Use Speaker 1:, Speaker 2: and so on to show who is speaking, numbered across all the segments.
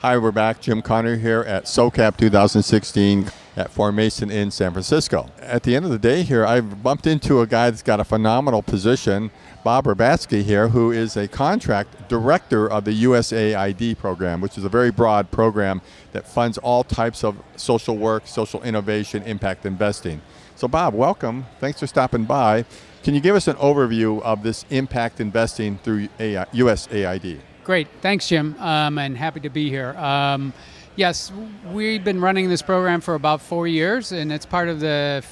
Speaker 1: Hi, we're back. Jim Conner here at SoCap 2016 at Formation in San Francisco. At the end of the day here, I've bumped into a guy that's got a phenomenal position, Bob Rabatsky here, who is a contract director of the USAID program, which is a very broad program that funds all types of social work, social innovation, impact investing. So Bob, welcome. Thanks for stopping by. Can you give us an overview of this impact investing through USAID?
Speaker 2: Great. Thanks, Jim, and happy to be here. Yes, we've been running this program for about 4 years, and it's part of the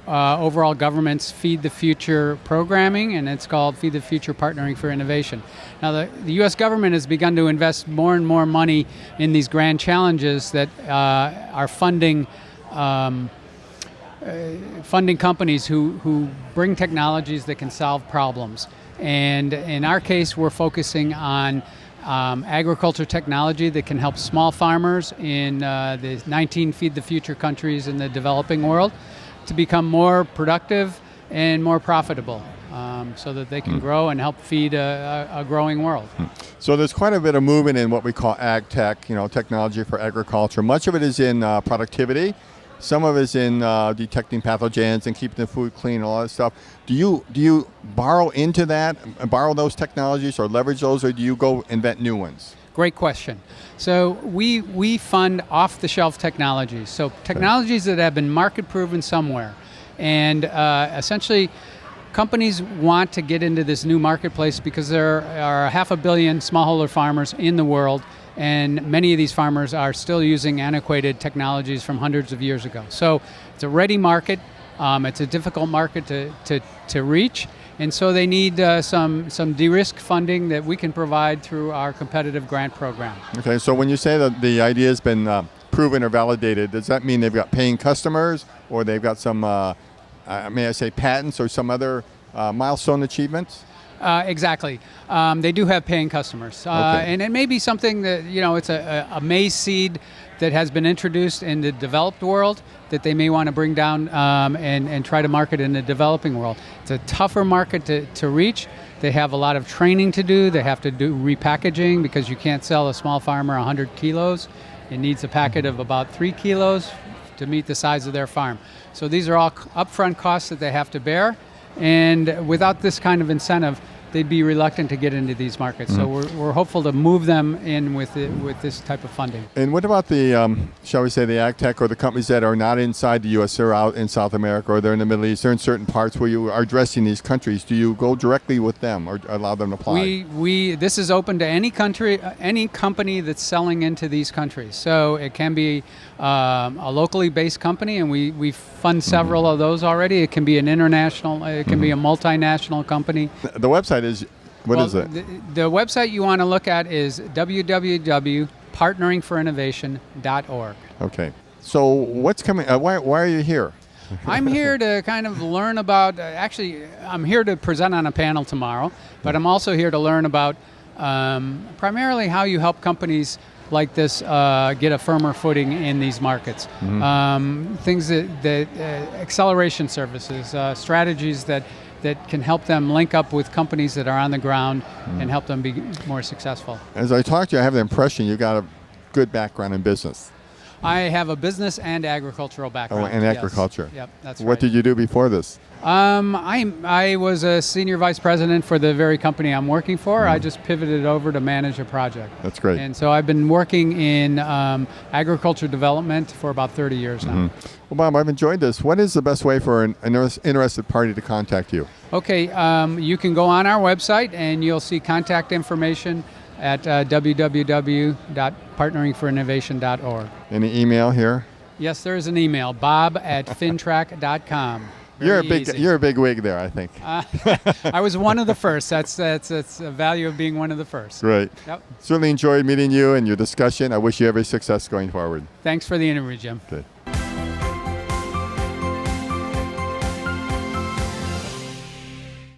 Speaker 2: overall government's Feed the Future programming, and it's called Feed the Future Partnering for Innovation. Now, the U.S. government has begun to invest more and more money in these grand challenges that are funding companies who bring technologies that can solve problems. And in our case, we're focusing on agriculture technology that can help small farmers in the 19 Feed the Future countries in the developing world to become more productive and more profitable so that they can grow and help feed a growing world.
Speaker 1: So there's quite a bit of movement in what we call ag tech, technology for agriculture. Much of it is in productivity. Some of it is in detecting pathogens and keeping the food clean and all that stuff. Do you borrow into that, borrow those technologies or leverage those, or do you go invent new ones?
Speaker 2: Great question. So we fund off-the-shelf technologies. So technologies that have been market proven somewhere. And essentially, companies want to get into this new marketplace because there are 500 million smallholder farmers in the world, and many of these farmers are still using antiquated technologies from hundreds of years ago. So it's a ready market. It's a difficult market to reach, and so they need some de-risk funding that we can provide through our competitive grant program.
Speaker 1: Okay, so when you say that the idea has been proven or validated, does that mean they've got paying customers, or they've got some, may I say, patents or some other milestone achievements?
Speaker 2: Exactly. They do have paying customers. And it may be something that, it's a maize seed that has been introduced in the developed world that they may want to bring down and try to market in the developing world. It's a tougher market to reach. They have a lot of training to do. They have to do repackaging because you can't sell a small farmer 100 kilos. It needs a packet of about 3 kilos to meet the size of their farm. So these are all upfront costs that they have to bear. And without this kind of incentive, they'd be reluctant to get into these markets. So we're hopeful to move them in with this type of funding.
Speaker 1: And what about the, shall we say, the ag tech or the companies that are not inside the U.S., they're out in South America or they're in the Middle East, they're in certain parts where you are addressing these countries. Do you go directly with them or allow them to apply?
Speaker 2: This is open to any country, any company that's selling into these countries. So it can be a locally based company, and we fund several of those already. It can be an international, it can be a multinational company.
Speaker 1: The website is, what is it?
Speaker 2: The website you want to look at is www.partneringforinnovation.org.
Speaker 1: Okay. So what's coming, why are you here?
Speaker 2: I'm here to kind of learn about, I'm here to present on a panel tomorrow, but I'm also here to learn about primarily how you help companies like this get a firmer footing in these markets. Things that acceleration services, strategies that can help them link up with companies that are on the ground and help them be more successful.
Speaker 1: As I talk to you, I have the impression you've got a good background in business.
Speaker 2: I have a business and agricultural background.
Speaker 1: Oh, and agriculture.
Speaker 2: Yes. Yep, that's right.
Speaker 1: What did you do before this?
Speaker 2: I was a senior vice president for the very company I'm working for. I just pivoted over to manage a project.
Speaker 1: That's great.
Speaker 2: And so I've been working in agriculture development for about 30 years now.
Speaker 1: Well, Bob, I've enjoyed this. What is the best way for an interested party to contact you?
Speaker 2: Okay, you can go on our website and you'll see contact information at www.partneringforinnovation.org.
Speaker 1: Any email here?
Speaker 2: Yes, there is an email, bob@fintrack.com.
Speaker 1: You're a big wig there, I think.
Speaker 2: I was one of the first. That's a value of being one of the first.
Speaker 1: Great.
Speaker 2: Yep.
Speaker 1: Certainly enjoyed meeting you and your discussion. I wish you every success going forward.
Speaker 2: Thanks for the interview, Jim.
Speaker 1: Good.